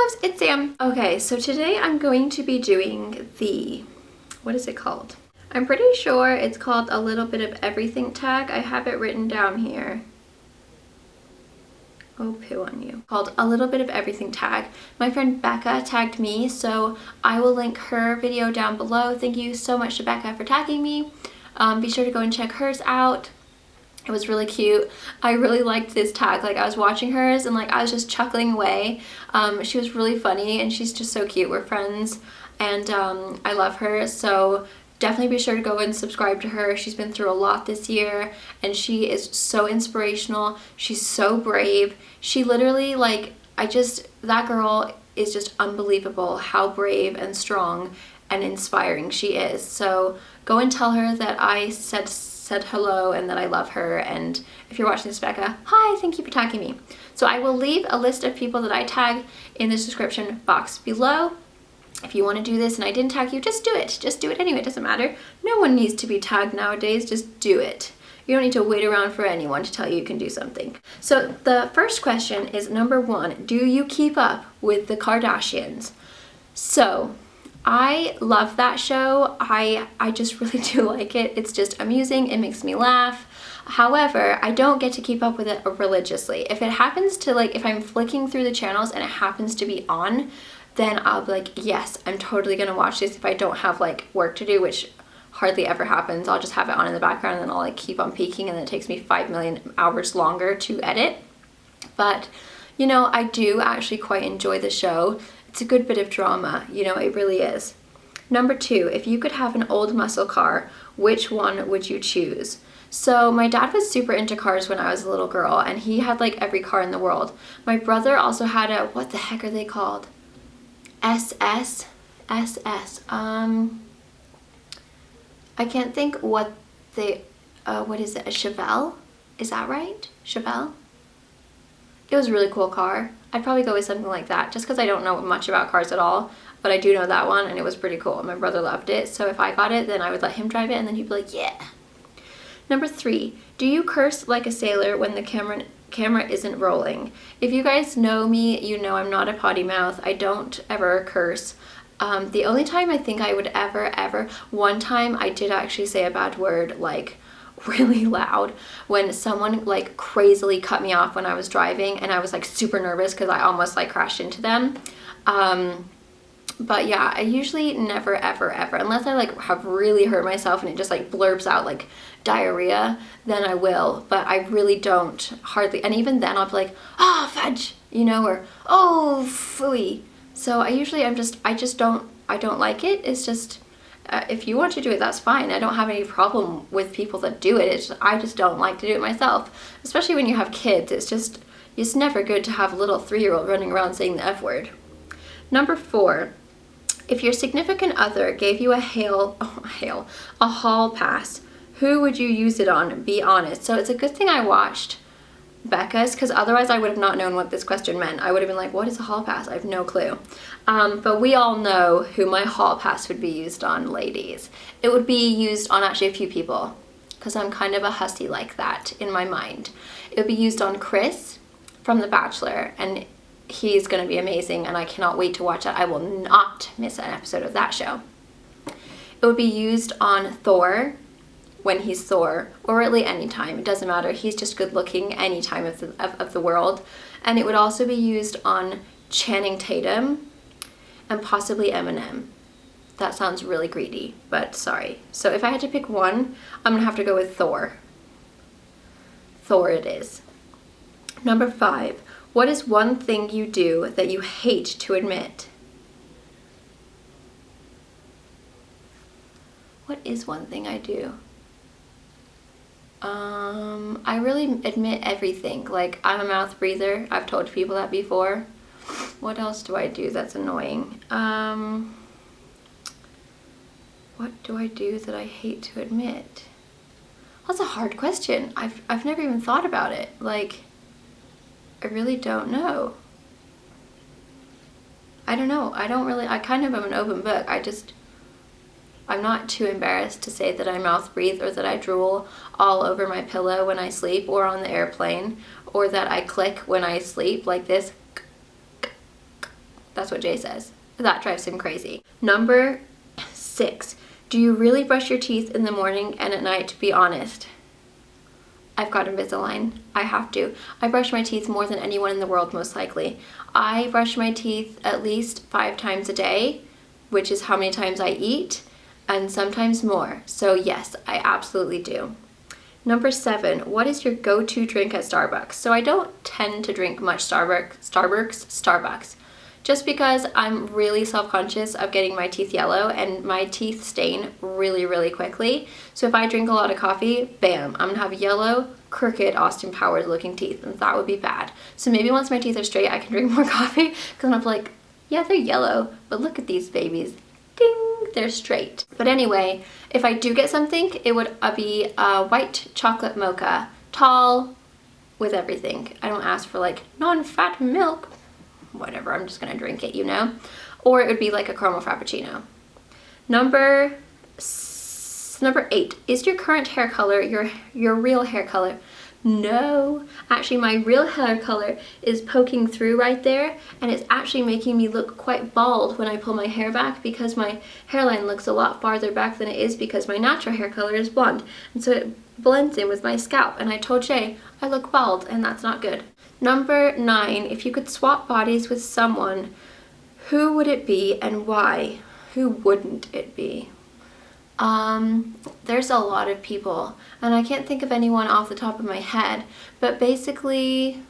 loves, it's Sam. Okay, so today I'm going to be doing the, what is it called? I'm pretty sure it's called a little bit of everything tag. I have it written down here. Oh, poo on you. Called a little bit of everything tag. My friend Becca tagged me, so I will link her video down below. Thank you so much to Becca for tagging me. Be sure to go and check hers out. It was really cute. I really liked this tag. Like, I was watching hers and like I was just chuckling away. She was really funny and she's just so cute. We're friends and I love her. So definitely be sure to go and subscribe to her. She's been through a lot this year and she is so inspirational. She's so brave. She literally, like, that girl is just unbelievable how brave and strong and inspiring she is. So go and tell her that I said hello and that I love her. And if you're watching this, Becca, hi, thank you for tagging me. So I will leave a list of people that I tag in the description box below. If you want to do this and I didn't tag you, just do it. Just do it anyway. It doesn't matter. No one needs to be tagged nowadays. Just do it. You don't need to wait around for anyone to tell you you can do something. So the first question is number 1. Do you keep up with the Kardashians? So I love that show. I just really do like it. It's just amusing. It makes me laugh. However, I don't get to keep up with it religiously. If it happens to, like, if I'm flicking through the channels and it happens to be on, then I'll be like, yes, I'm totally gonna watch this if I don't have like work to do, which hardly ever happens. I'll just have it on in the background and then I'll like keep on peeking and then it takes me 5 million hours longer to edit. But, you know, I do actually quite enjoy the show. It's a good bit of drama, you know, it really is. Number 2, if you could have an old muscle car, which one would you choose? So my dad was super into cars when I was a little girl and he had like every car in the world. My brother also had a, what the heck are they called? SS. I can't think what they, what is it, a Chevelle? Is that right? Chevelle? It was a really cool car. I'd probably go with something like that just because I don't know much about cars at all, but I do know that one and it was pretty cool. My brother loved it, so if I got it, then I would let him drive it and then he'd be like, yeah. Number 3, do you curse like a sailor when the camera isn't rolling? If you guys know me, you know I'm not a potty mouth. I don't ever curse. The only time I think I would ever, one time I did actually say a bad word, like really loud, when someone like crazily cut me off when I was driving and I was like super nervous because I almost like crashed into them. But yeah, I usually never ever unless I like have really hurt myself and it just like blurbs out like diarrhea, then I will, but I really don't hardly, and even then I'll be like, oh fudge, you know, or oh phooey. So I don't like it. It's just if you want to do it, that's fine. I don't have any problem with people that do it. I just don't like to do it myself, especially when you have kids. It's never good to have a little 3-year-old running around saying the F word. Number 4, if your significant other gave you a hall pass, who would you use it on? Be honest. So it's a good thing I watched Becca's, because otherwise I would have not known what this question meant. I would have been like, what is a hall pass? I have no clue. But we all know who my hall pass would be used on, ladies. It would be used on actually a few people, because I'm kind of a hussy like that in my mind. It would be used on Chris from The Bachelor, and he's going to be amazing, and I cannot wait to watch it. I will not miss an episode of that show. It would be used on Thor, when he's Thor, or really any time, it doesn't matter. He's just good looking any time of the world. And it would also be used on Channing Tatum and possibly Eminem. That sounds really greedy, but sorry. So if I had to pick one, I'm gonna have to go with Thor. Thor it is. Number 5, what is one thing you do that you hate to admit? What is one thing I do? I really admit everything. Like, I'm a mouth breather. I've told people that before. What else do I do that's annoying? What do I do that I hate to admit? That's a hard question. I've never even thought about it. Like, I really don't know. I don't know. I kind of am an open book. I'm not too embarrassed to say that I mouth breathe or that I drool all over my pillow when I sleep or on the airplane, or that I click when I sleep like this. That's what Jay says. That drives him crazy. Number 6, do you really brush your teeth in the morning and at night? Be honest. I've got Invisalign. I have to. I brush my teeth more than anyone in the world, most likely. I brush my teeth at least 5 times a day, which is how many times I eat, and sometimes more. So yes, I absolutely do. Number 7, what is your go-to drink at Starbucks? So I don't tend to drink much Starbucks, just because I'm really self-conscious of getting my teeth yellow, and my teeth stain really, really quickly. So if I drink a lot of coffee, bam, I'm gonna have yellow, crooked, Austin Powers looking teeth, and that would be bad. So maybe once my teeth are straight, I can drink more coffee, because I'm like, yeah, they're yellow, but look at these babies. Ding, they're straight. But anyway, if I do get something, it would be a white chocolate mocha, tall, with everything. I don't ask for like non-fat milk. Whatever, I'm just gonna drink it, you know? Or it would be like a caramel frappuccino. Number 8, is your current hair color your real hair color? No, actually my real hair color is poking through right there, and it's actually making me look quite bald when I pull my hair back, because my hairline looks a lot farther back than it is, because my natural hair color is blonde, and so it blends in with my scalp, and I told Jay I look bald, and that's not good. Number 9, if you could swap bodies with someone, who would it be and why? Who wouldn't it be? There's a lot of people, and I can't think of anyone off the top of my head, but basically,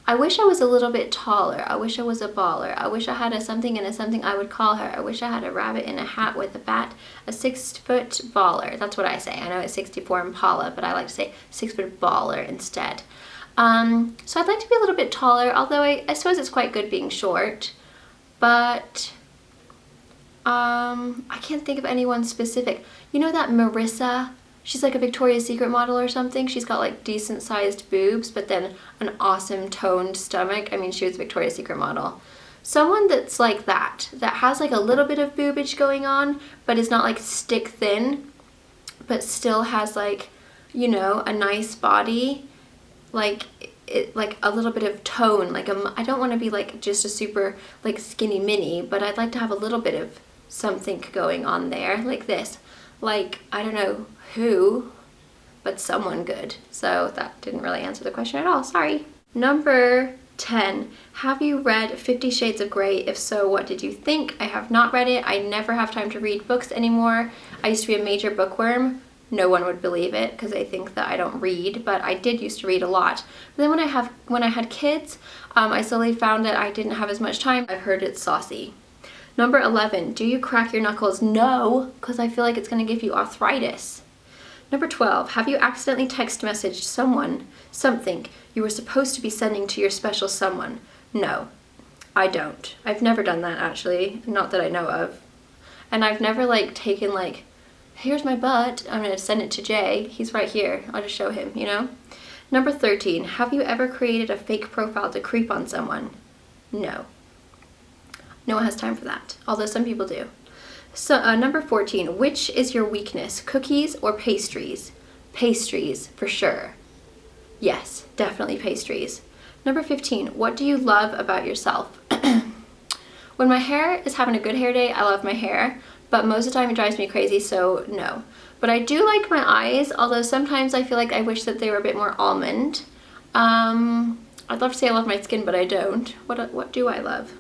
I wish I was a little bit taller. I wish I was a baller. I wish I had a something and a something I would call her. I wish I had a rabbit in a hat with a bat, a 6-foot baller. That's what I say. I know it's 64 Impala, but I like to say 6-foot baller instead. So I'd like to be a little bit taller, although I suppose it's quite good being short, but I can't think of anyone specific. You know that Marissa? She's like a Victoria's Secret model or something. She's got like decent sized boobs, but then an awesome toned stomach. I mean, she was a Victoria's Secret model. Someone that's like that has like a little bit of boobage going on, but is not like stick thin, but still has like, you know, a nice body, like a little bit of tone. Like I don't want to be like just a super like skinny mini, but I'd like to have a little bit of something going on there, like this. Like, I don't know who, but someone good. So that didn't really answer the question at all, sorry. Number 10, have you read 50 Shades of Grey? If so, what did you think? I have not read it. I never have time to read books anymore. I used to be a major bookworm. No one would believe it because they think that I don't read, but I did used to read a lot. But then when I had kids, I slowly found that I didn't have as much time. I've heard it's saucy. Number 11, do you crack your knuckles? No, because I feel like it's going to give you arthritis. Number 12, have you accidentally text messaged someone something you were supposed to be sending to your special someone? No, I don't. I've never done that, actually, not that I know of. And I've never like taken like, here's my butt, I'm going to send it to Jay. He's right here. I'll just show him, you know? Number 13, have you ever created a fake profile to creep on someone? No. No one has time for that, although some people do. So number 14, which is your weakness, cookies or pastries? Pastries, for sure. Yes, definitely pastries. Number 15, what do you love about yourself? When my hair is having a good hair day, I love my hair, but most of the time it drives me crazy, so no. But I do like my eyes, although sometimes I feel like I wish that they were a bit more almond. I'd love to say I love my skin, but I don't. What do I love?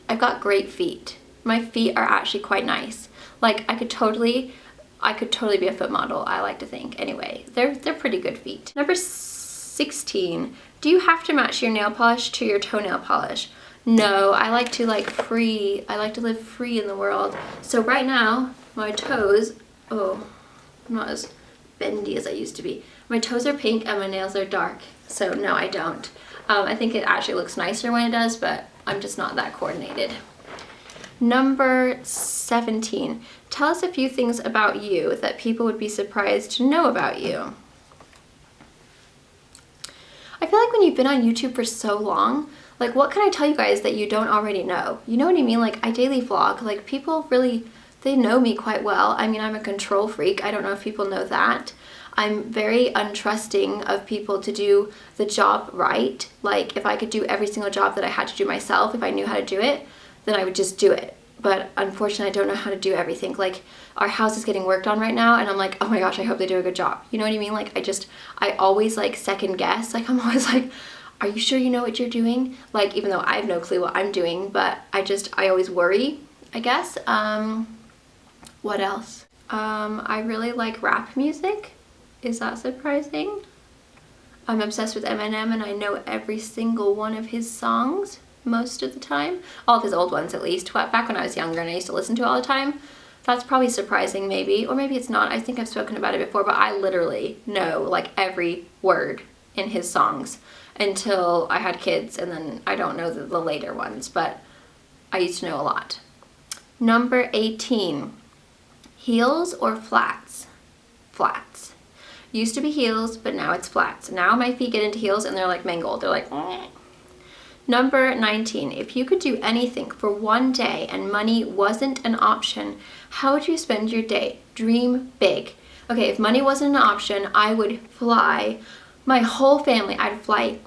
I've got great feet. My feet are actually quite nice. Like I could totally be a foot model, I like to think. Anyway, they're pretty good feet. Number 16, do you have to match your nail polish to your toenail polish? No, I like to live free in the world. So right now, my toes, I'm not as bendy as I used to be. My toes are pink and my nails are dark. So no, I don't. I think it actually looks nicer when it does, but I'm just not that coordinated. Number 17, tell us a few things about you that people would be surprised to know about you. I feel like when you've been on YouTube for so long, like what can I tell you guys that you don't already know? You know what I mean? Like I daily vlog, like people really, they know me quite well. I mean, I'm a control freak. I don't know if people know that. I'm very untrusting of people to do the job right. Like if I could do every single job that I had to do myself, if I knew how to do it, then I would just do it. But unfortunately, I don't know how to do everything. Like our house is getting worked on right now, and I'm like, oh my gosh, I hope they do a good job. You know what I mean? Like I always like second guess. Like I'm always like, are you sure you know what you're doing? Like even though I have no clue what I'm doing, but I always worry, I guess. What else? I really like rap music. Is that surprising? I'm obsessed with Eminem, and I know every single one of his songs most of the time. All of his old ones, at least. Back when I was younger and I used to listen to it all the time. That's probably surprising, maybe. Or maybe it's not. I think I've spoken about it before, but I literally know like every word in his songs until I had kids, and then I don't know the later ones, but I used to know a lot. Number 18. Heels or flats? Flats. Used to be heels, but now it's flats. Now my feet get into heels and they're like mangled. They're like, eh. Number 19. If you could do anything for one day and money wasn't an option, how would you spend your day? Dream big. Okay, if money wasn't an option, I would fly my whole family. I'd fly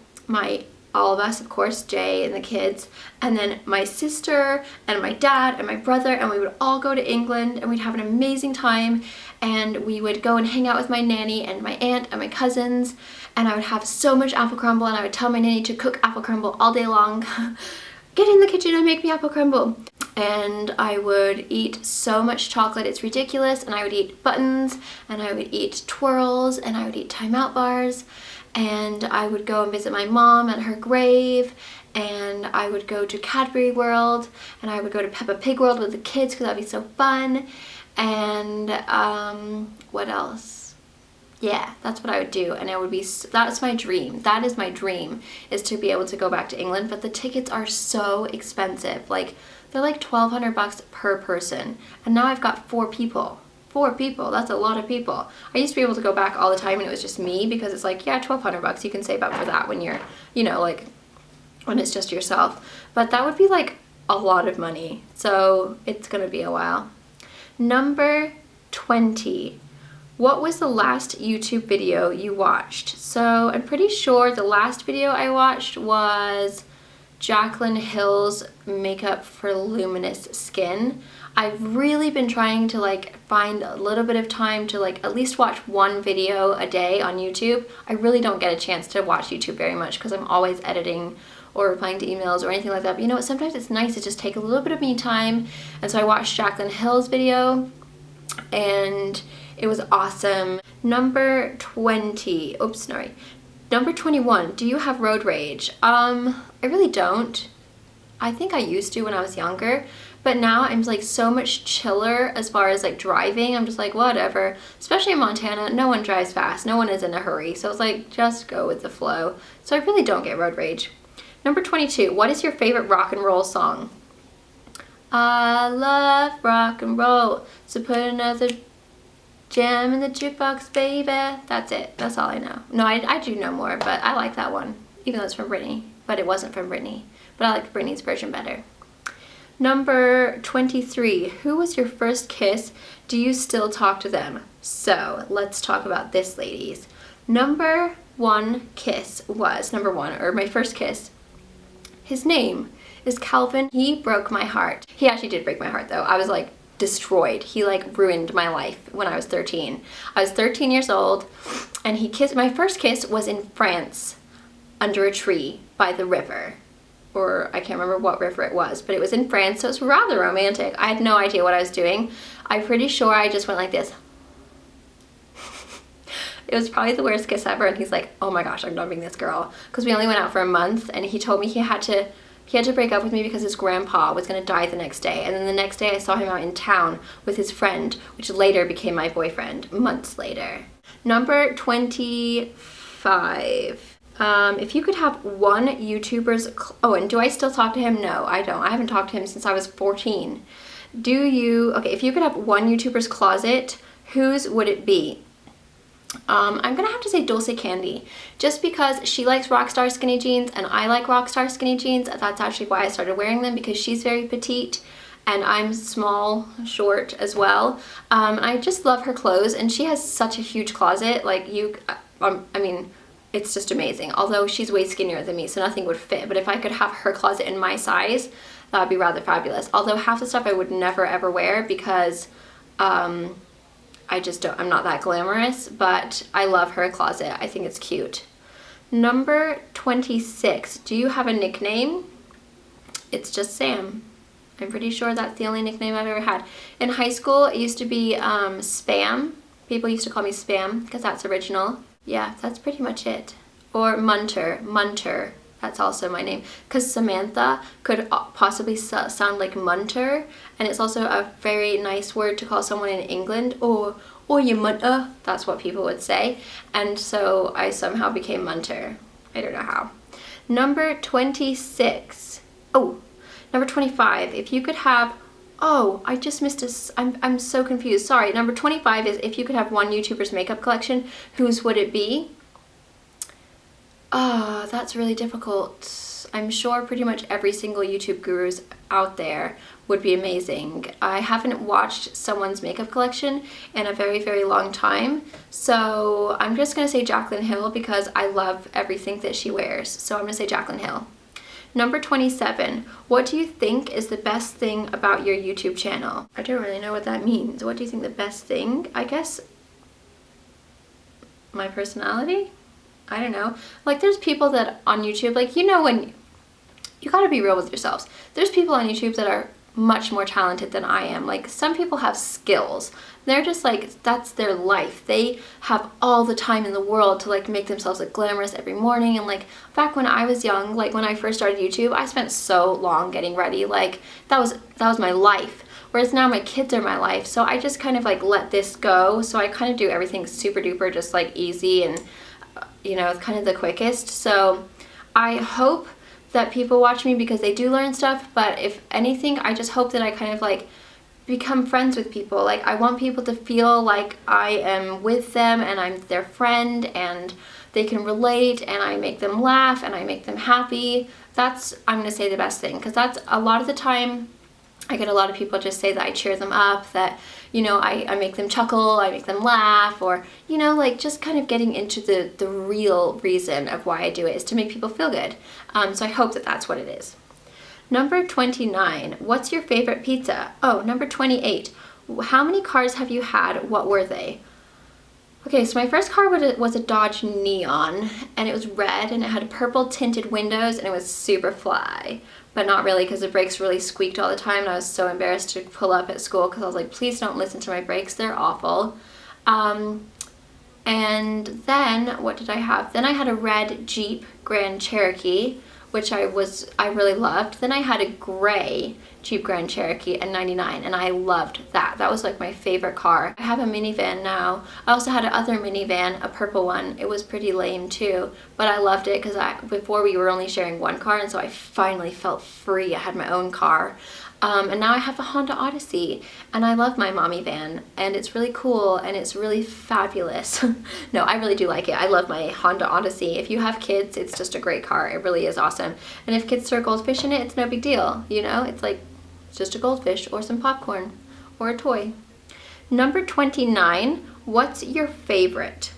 all of us, of course, Jay and the kids, and then my sister and my dad and my brother, and we would all go to England and we'd have an amazing time, and we would go and hang out with my nanny and my aunt and my cousins, and I would have so much apple crumble, and I would tell my nanny to cook apple crumble all day long. Get in the kitchen and make me apple crumble. And I would eat so much chocolate, it's ridiculous, and I would eat buttons, and I would eat twirls, and I would eat Time Out bars, and I would go and visit my mom at her grave, and I would go to Cadbury World, and I would go to Peppa Pig World with the kids because that'd be so fun. And what else? Yeah, that's what I would do, and it would be, that's my dream. That is my dream, is to be able to go back to England, but the tickets are so expensive. Like, they're like $1,200 per person, and now I've got 4 people. 4 people, that's a lot of people. I used to be able to go back all the time and it was just me, because it's like, yeah, $1,200 you can save up for that when you're, you know, like when it's just yourself. But that would be like a lot of money, so it's gonna be a while. Number 20. What was the last YouTube video you watched? So I'm pretty sure the last video I watched was Jaclyn Hill's makeup for luminous skin. I've really been trying to like find a little bit of time to like at least watch one video a day on YouTube. I really don't get a chance to watch YouTube very much because I'm always editing or replying to emails or anything like that. But you know what, sometimes it's nice to just take a little bit of me time. And so I watched Jaclyn Hill's video and it was awesome. Number 20, oops, sorry. Number 21, do you have road rage? I really don't. I think I used to when I was younger, but now I'm like so much chiller as far as like driving. I'm just like, whatever. Especially in Montana, no one drives fast. No one is in a hurry. So it's like, just go with the flow. So I really don't get road rage. Number 22, what is your favorite rock and roll song? I love rock and roll, so put another jam in the jukebox, baby. That's it. That's all I know. No, I do know more, but I like that one, even though it's from Britney. But it wasn't from Britney. But I like Britney's version better. Number 23, who was your first kiss? Do you still talk to them? So let's talk about this, ladies. Number one kiss was, or my first kiss, his name is Calvin. He broke my heart. He actually did break my heart though. I was like destroyed. He like ruined my life when I was 13. I was 13 years old and he kissed, my first kiss was in France under a tree by the river. Or I can't remember what river it was, but it was in France, so it was rather romantic. I had no idea what I was doing. I'm pretty sure I just went like this. It was probably the worst kiss ever, and he's like, oh my gosh, I'm dumping this girl. Because we only went out for a month, and he told me he had to break up with me because his grandpa was gonna die the next day. And then the next day I saw him out in town with his friend, which later became my boyfriend, months later. Number 25. If you could have one YouTuber's, oh, and do I still talk to him? No, I don't. I haven't talked to him since I was 14. Okay, if you could have one YouTuber's closet, whose would it be? I'm gonna have to say Dulce Candy, just because she likes Rockstar skinny jeans and I like Rockstar skinny jeans. That's actually why I started wearing them, because she's very petite and I'm small, short as well. I just love her clothes, and she has such a huge closet. Like I mean, it's just amazing. Although she's way skinnier than me, so nothing would fit. But if I could have her closet in my size, that would be rather fabulous. Although half the stuff I would never ever wear because I just don't, I'm not that glamorous, but I love her closet. I think it's cute. Number 26, do you have a nickname? It's just Sam. I'm pretty sure that's the only nickname I've ever had. In high school, it used to be Spam. People used to call me Spam because that's original. Yeah, that's pretty much it. Or Munter. That's also my name. Because Samantha could possibly sound like Munter. And it's also a very nice word to call someone in England. Or you Munter. That's what people would say. And so I somehow became Munter. I don't know how. Number 26. Oh, number 25. If you could have... Oh, I just missed I'm so confused. Sorry. Number 25 is if you could have one YouTuber's makeup collection, whose would it be? Oh, that's really difficult. I'm sure pretty much every single YouTube guru's out there would be amazing. I haven't watched someone's makeup collection in a very, very long time. So I'm just going to say Jaclyn Hill because I love everything that she wears. So I'm going to say Jaclyn Hill. Number 27, what do you think is the best thing about your YouTube channel? I don't really know what that means. What do you think the best thing? I guess my personality? I don't know. Like there's people that on YouTube, like when you gotta be real with yourselves. There's people on YouTube that are much more talented than I am. Like some people have skills. They're just like, that's their life. They have all the time in the world to like make themselves look glamorous every morning. And like back when I was young, like when I first started YouTube, I spent so long getting ready. Like that was my life. Whereas now my kids are my life. So I just kind of like let this go. So I kind of do everything super duper just like easy and it's kind of the quickest. So I hope that people watch me because they do learn stuff, but if anything, I just hope that I kind of like become friends with people. Like I want people to feel like I am with them and I'm their friend and they can relate and I make them laugh and I make them happy. That's, I'm gonna say, the best thing, because that's a lot of the time I get a lot of people just say that I cheer them up, that I make them chuckle, I make them laugh, or like just kind of getting into the real reason of why I do it is to make people feel good. So I hope that that's what it is. Number 29, what's your favorite pizza? Oh, number 28, how many cars have you had? What were they? Okay, so my first car was a Dodge Neon, and it was red, and it had purple tinted windows, and it was super fly. But not really, because the brakes really squeaked all the time, and I was so embarrassed to pull up at school, because I was like, please don't listen to my brakes, they're awful. And then, what did I have? Then I had a red Jeep Grand Cherokee, which I really loved. Then I had a gray Jeep Grand Cherokee in '99, and I loved that. That was like my favorite car. I have a minivan now. I also had another minivan, a purple one. It was pretty lame too, but I loved it because before we were only sharing one car, and so I finally felt free. I had my own car. And now I have a Honda Odyssey, and I love my mommy van, and it's really cool, and it's really fabulous. No, I really do like it. I love my Honda Odyssey. If you have kids, it's just a great car. It really is awesome. And if kids throw goldfish in it, it's no big deal, It's like just a goldfish or some popcorn or a toy. Number 29, what's your favorite?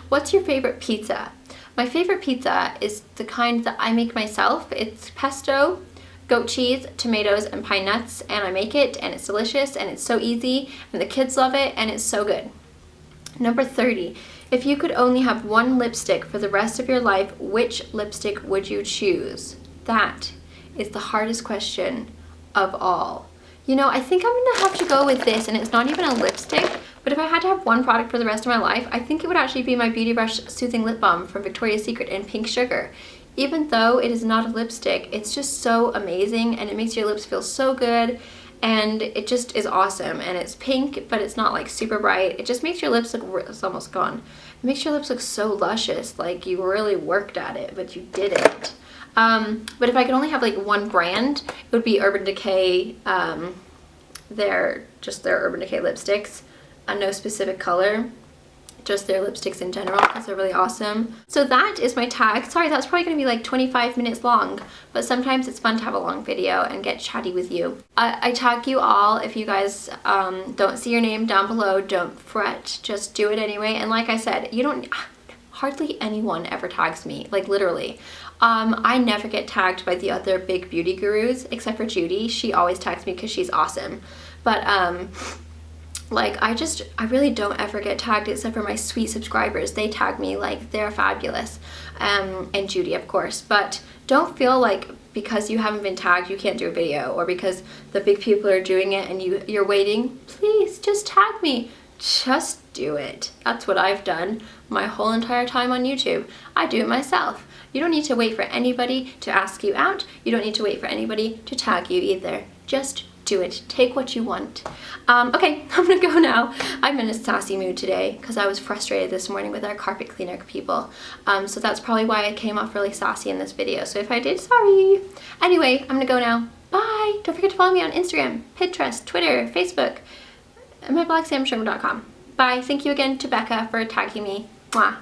What's your favorite pizza? My favorite pizza is the kind that I make myself. It's pesto, goat cheese, tomatoes, and pine nuts, and I make it, and it's delicious, and it's so easy, and the kids love it, and it's so good. Number 30, if you could only have one lipstick for the rest of your life, which lipstick would you choose? That is the hardest question of all. I think I'm gonna have to go with this, and it's not even a lipstick, but if I had to have one product for the rest of my life, I think it would actually be my Beauty Brush Soothing Lip Balm from Victoria's Secret in Pink Sugar. Even though it is not a lipstick, it's just so amazing, and it makes your lips feel so good, and it just is awesome. And it's pink, but it's not like super bright. It just makes your lips look, it's almost gone. It makes your lips look so luscious, like you really worked at it, but you didn't. But if I could only have like one brand, it would be Urban Decay, their Urban Decay lipsticks, no specific color. just their lipsticks in general because they're really awesome. So that is my tag. Sorry, that's probably gonna be like 25 minutes long, but sometimes it's fun to have a long video and get chatty with you. I tag you all. If you guys don't see your name down below, don't fret, just do it anyway. And like I said, you don't, hardly anyone ever tags me, like literally. I never get tagged by the other big beauty gurus except for Judy. She always tags me because she's awesome. But like I really don't ever get tagged except for my sweet subscribers. They tag me like they're fabulous. And Judy, of course. But don't feel like because you haven't been tagged you can't do a video, or because the big people are doing it and you're waiting. Please just tag me. Just do it. That's what I've done my whole entire time on YouTube. I do it myself. You don't need to wait for anybody to ask you out. You don't need to wait for anybody to tag you either. Just do it. Take what you want. Okay, I'm gonna go now. I'm in a sassy mood today because I was frustrated this morning with our carpet cleaner people. So that's probably why I came off really sassy in this video. So if I did, sorry. Anyway, I'm gonna go now. Bye. Don't forget to follow me on Instagram, Pinterest, Twitter, Facebook, and my blog, samschuerman.com. Bye. Thank you again to Becca for tagging me. Mwah.